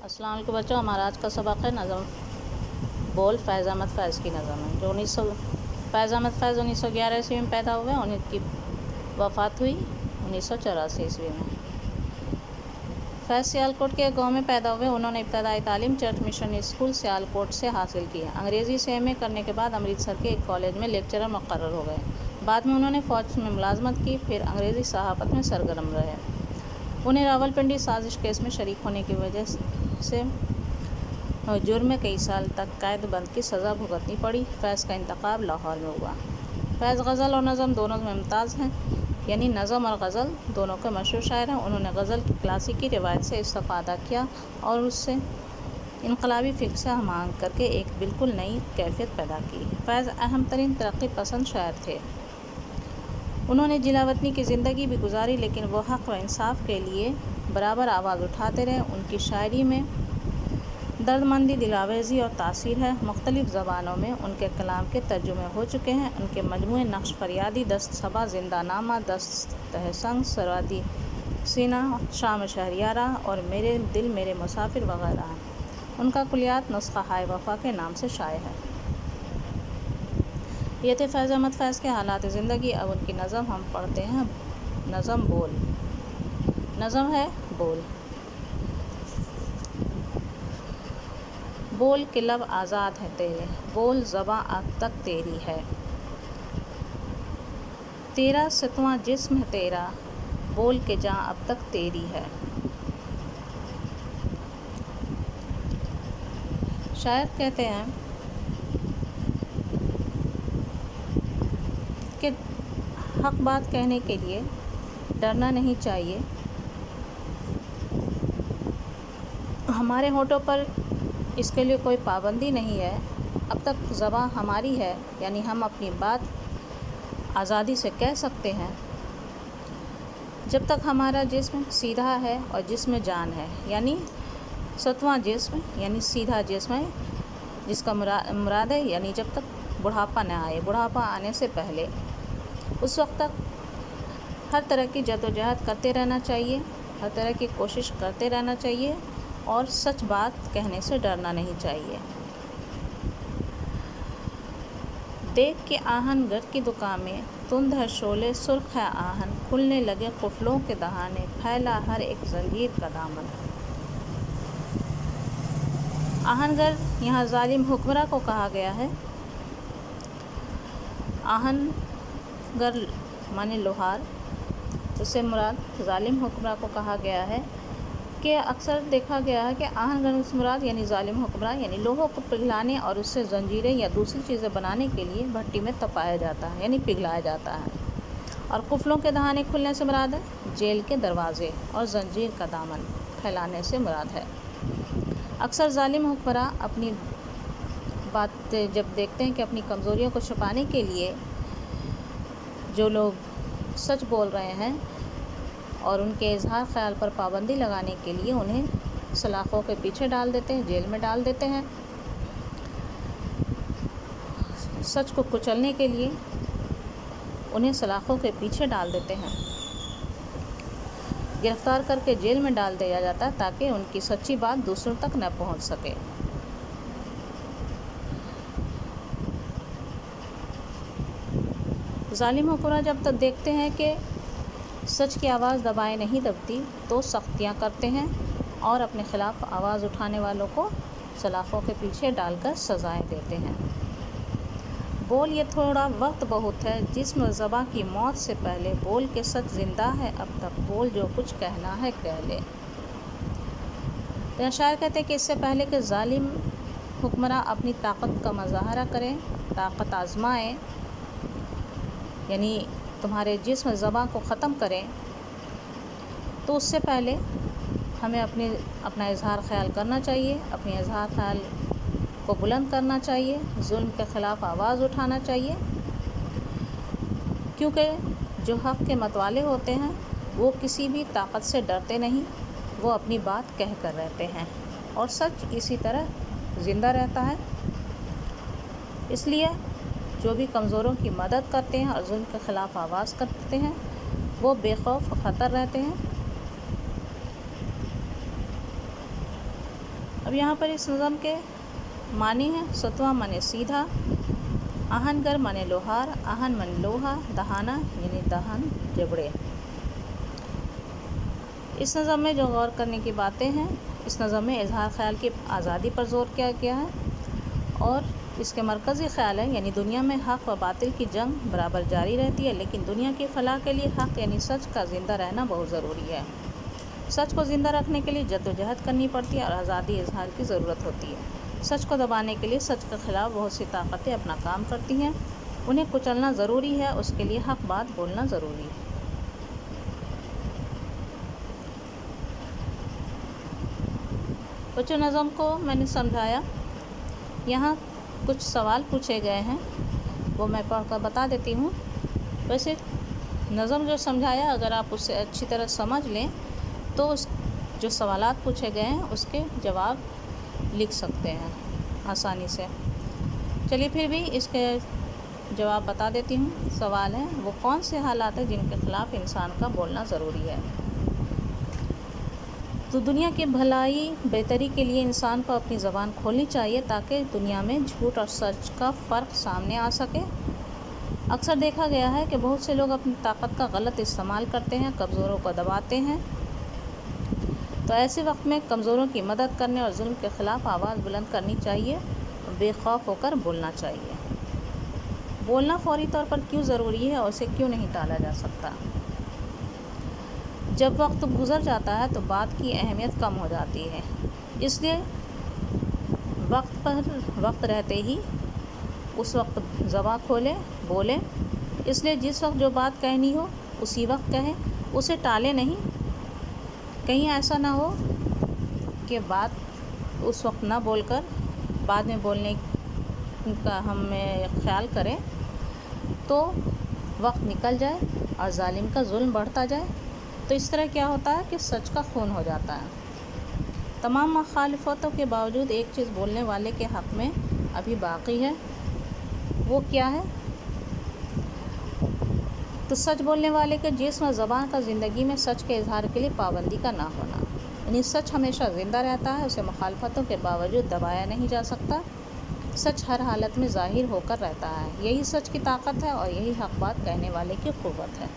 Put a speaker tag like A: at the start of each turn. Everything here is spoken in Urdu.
A: السلام علیکم بچوں، ہمارا آج کا سبق ہے نظم بول فیض احمد فیض کی نظم ہے جو فیض احمد فیض 1911 عیسوی میں پیدا ہوئے اور ان کی وفات ہوئی 1984 عیسوی میں۔ فیض سیالکوٹ کے گاؤں میں پیدا ہوئے۔ انہوں نے ابتدائی تعلیم چرچ مشن اسکول سیالکوٹ سے حاصل کی۔ انگریزی سے ایم اے کرنے کے بعد امرتسر کے ایک کالج میں لیکچرر مقرر ہو گئے۔ بعد میں انہوں نے فوج میں ملازمت کی، پھر انگریزی صحافت میں سرگرم رہے۔ انہیں راولپنڈی سازش کیس میں شریک ہونے کی وجہ سے جرم میں کئی سال تک قید بند کی سزا بھگتنی پڑی۔ فیض کا انتخاب لاہور میں ہوا۔ فیض غزل اور نظم دونوں میں ممتاز ہیں، یعنی نظم اور غزل دونوں کے مشہور شاعر ہیں۔ انہوں نے غزل کی کلاسیکی روایت سے استفادہ کیا اور اس سے انقلابی فکر سے ہم آہنگ کر کے ایک بالکل نئی کیفیت پیدا کی۔ فیض اہم ترین ترقی پسند شاعر تھے۔ انہوں نے جلا وطنی کی زندگی بھی گزاری، لیکن وہ حق و انصاف کے لیے برابر آواز اٹھاتے رہے۔ ان کی شاعری میں درد مندی، دل آویزی اور تاثیر ہے۔ مختلف زبانوں میں ان کے کلام کے ترجمے ہو چکے ہیں۔ ان کے مجموعے نقش فریادی، دست صبا، زندہ نامہ، دست سنگ، سروادی سینہ، شام شہریارہ اور میرے دل میرے مسافر وغیرہ ہیں۔ ان کا کلیات نسخہ ہائے وفا کے نام سے شائع ہے۔ یہ تھے فیض احمد فیض کے حالات زندگی۔ اب ان کی نظم ہم پڑھتے ہیں۔ نظم بول۔ نظم ہے بول۔ بول کے لب آزاد ہے تیرے، بول زباں اب تک تیری ہے، تیرا ستواں جسم ہے تیرا، بول کے جاں اب تک تیری ہے۔ شاعر کہتے ہیں کہ حق بات کہنے کے لیے ڈرنا نہیں چاہیے۔ ہمارے ہونٹوں پر اس کے لیے کوئی پابندی نہیں ہے۔ اب تک زباں ہماری ہے، یعنی ہم اپنی بات آزادی سے کہہ سکتے ہیں۔ جب تک ہمارا جسم سیدھا ہے اور جسم جان ہے، یعنی ستواں جسم یعنی سیدھا جسم ہے، جس کا مراد ہے یعنی جب تک بڑھاپا نہ آئے۔ بڑھاپا آنے سے پہلے اس وقت تک ہر طرح کی جدوجہد کرتے رہنا چاہیے، ہر طرح کی کوشش کرتے رہنا چاہیے اور سچ بات کہنے سے ڈرنا نہیں چاہیے۔ دیکھ کے آہن گر کی دکان میں، تند ہے شعلے سرخ ہے آہن، کھلنے لگے قفلوں کے دہانے، پھیلا ہر ایک زنجیر کا دامن۔ آہن گر یہاں ظالم حکمراں کو کہا گیا ہے۔ آہن گر مانے لوہار، اس سے مراد ظالم حکمراں کو کہا گیا ہے کہ اکثر دیکھا گیا ہے کہ آہن گر سے مراد یعنی ظالم حکمراں یعنی لوہوں کو پگھلانے اور اس سے زنجیریں یا دوسری چیزیں بنانے کے لیے بھٹی میں تپایا جاتا ہے، یعنی پگھلایا جاتا ہے۔ اور قفلوں کے دہانے کھلنے سے مراد ہے جیل کے دروازے، اور زنجیر کا دامن پھیلانے سے مراد ہے۔ اکثر ظالم حکمراں اپنی بات جب دیکھتے ہیں کہ اپنی کمزوریوں کو چھپانے کے لیے جو لوگ سچ بول رہے ہیں اور ان کے اظہار خیال پر پابندی لگانے کے لیے انہیں سلاخوں کے پیچھے ڈال دیتے ہیں، جیل میں ڈال دیتے ہیں۔ سچ کو کچلنے کے لیے انہیں سلاخوں کے پیچھے ڈال دیتے ہیں، گرفتار کر کے جیل میں ڈال دیا جاتا ہے تاکہ ان کی سچی بات دوسروں تک نہ پہنچ سکے۔ ظالم حکمراں جب تک دیکھتے ہیں کہ سچ کی آواز دبائے نہیں دبتی تو سختیاں کرتے ہیں اور اپنے خلاف آواز اٹھانے والوں کو سلاخوں کے پیچھے ڈال کر سزائیں دیتے ہیں۔ بول یہ تھوڑا وقت بہت ہے، جسم زباں کی موت سے پہلے، بول کے سچ زندہ ہے اب تک، بول جو کچھ کہنا ہے کہہ لے۔ تو شاعر کہتے ہیں کہ اس سے پہلے کہ ظالم حکمراں اپنی طاقت کا مظاہرہ کریں، طاقت آزمائیں، یعنی تمہارے جسم زباں کو ختم کریں، تو اس سے پہلے ہمیں اپنا اظہار خیال کرنا چاہیے، اپنی اظہار خیال کو بلند کرنا چاہیے، ظلم کے خلاف آواز اٹھانا چاہیے، کیونکہ جو حق کے متوالے ہوتے ہیں وہ کسی بھی طاقت سے ڈرتے نہیں، وہ اپنی بات کہہ کر رہتے ہیں اور سچ اسی طرح زندہ رہتا ہے۔ اس لیے جو بھی کمزوروں کی مدد کرتے ہیں اور ظلم کے خلاف آواز کرتے ہیں وہ بے خوف خطر رہتے ہیں۔ اب یہاں پر اس نظم کے معنی ہیں. ستواں مانے سیدھا، آہنگر مانے لوہار، آہن مانے لوہا، دہانا یعنی دہن جبڑے. اس نظم میں جو غور کرنے کی باتیں ہیں، اس نظم میں اظہار خیال کی آزادی پر زور کیا گیا ہے، اور اس کے مرکزی خیال ہے یعنی دنیا میں حق و باطل کی جنگ برابر جاری رہتی ہے، لیکن دنیا کی فلاح کے لیے حق یعنی سچ کا زندہ رہنا بہت ضروری ہے. سچ کو زندہ رکھنے کے لیے جد و جہد کرنی پڑتی ہے اور آزادی اظہار کی ضرورت ہوتی ہے. سچ کو دبانے کے لیے سچ کے خلاف بہت سی طاقتیں اپنا کام کرتی ہیں. انہیں کچلنا ضروری ہے، اس کے لیے حق بات بولنا ضروری ہے. بچوں، نظم کو میں نے سمجھایا. یہاں کچھ سوال پوچھے گئے ہیں، وہ میں پڑھ کر بتا دیتی ہوں. ویسے نظم جو سمجھایا، اگر آپ اسے اچھی طرح سمجھ لیں تو اس جو سوالات پوچھے گئے ہیں اس کے جواب لکھ سکتے ہیں آسانی سے. چلیے پھر بھی اس کے جواب بتا دیتی ہوں. سوال ہے، وہ کون سے حالات ہیں جن کے خلاف انسان کا بولنا ضروری ہے؟ تو دنیا کی بھلائی بہتری کے لیے انسان کو اپنی زبان کھولنی چاہیے تاکہ دنیا میں جھوٹ اور سچ کا فرق سامنے آ سکے. اکثر دیکھا گیا ہے کہ بہت سے لوگ اپنی طاقت کا غلط استعمال کرتے ہیں، کمزوروں کو دباتے ہیں. تو ایسے وقت میں کمزوروں کی مدد کرنے اور ظلم کے خلاف آواز بلند کرنی چاہیے اور بے خوف ہو کر بولنا چاہیے. بولنا فوری طور پر کیوں ضروری ہے اور اسے کیوں نہیں ٹالا جا سکتا؟ جب وقت گزر جاتا ہے تو بات کی اہمیت کم ہو جاتی ہے، اس لیے وقت رہتے ہی اس وقت زبان کھولیں، بولیں. اس لیے جس وقت جو بات کہنی ہو اسی وقت کہیں، اسے ٹالیں نہیں. کہیں ایسا نہ ہو کہ بات اس وقت نہ بول کر بعد میں بولنے کا ہم خیال کریں تو وقت نکل جائے اور ظالم کا ظلم بڑھتا جائے. تو اس طرح کیا ہوتا ہے کہ سچ کا خون ہو جاتا ہے. تمام مخالفتوں کے باوجود ایک چیز بولنے والے کے حق میں ابھی باقی ہے. وہ کیا ہے؟ تو سچ بولنے والے کے جسم اور زبان کا زندگی میں سچ کے اظہار کے لیے پابندی کا نہ ہونا. یعنی سچ ہمیشہ زندہ رہتا ہے، اسے مخالفتوں کے باوجود دبایا نہیں جا سکتا. سچ ہر حالت میں ظاہر ہو کر رہتا ہے. یہی سچ کی طاقت ہے اور یہی حق بات کہنے والے کی قوت ہے.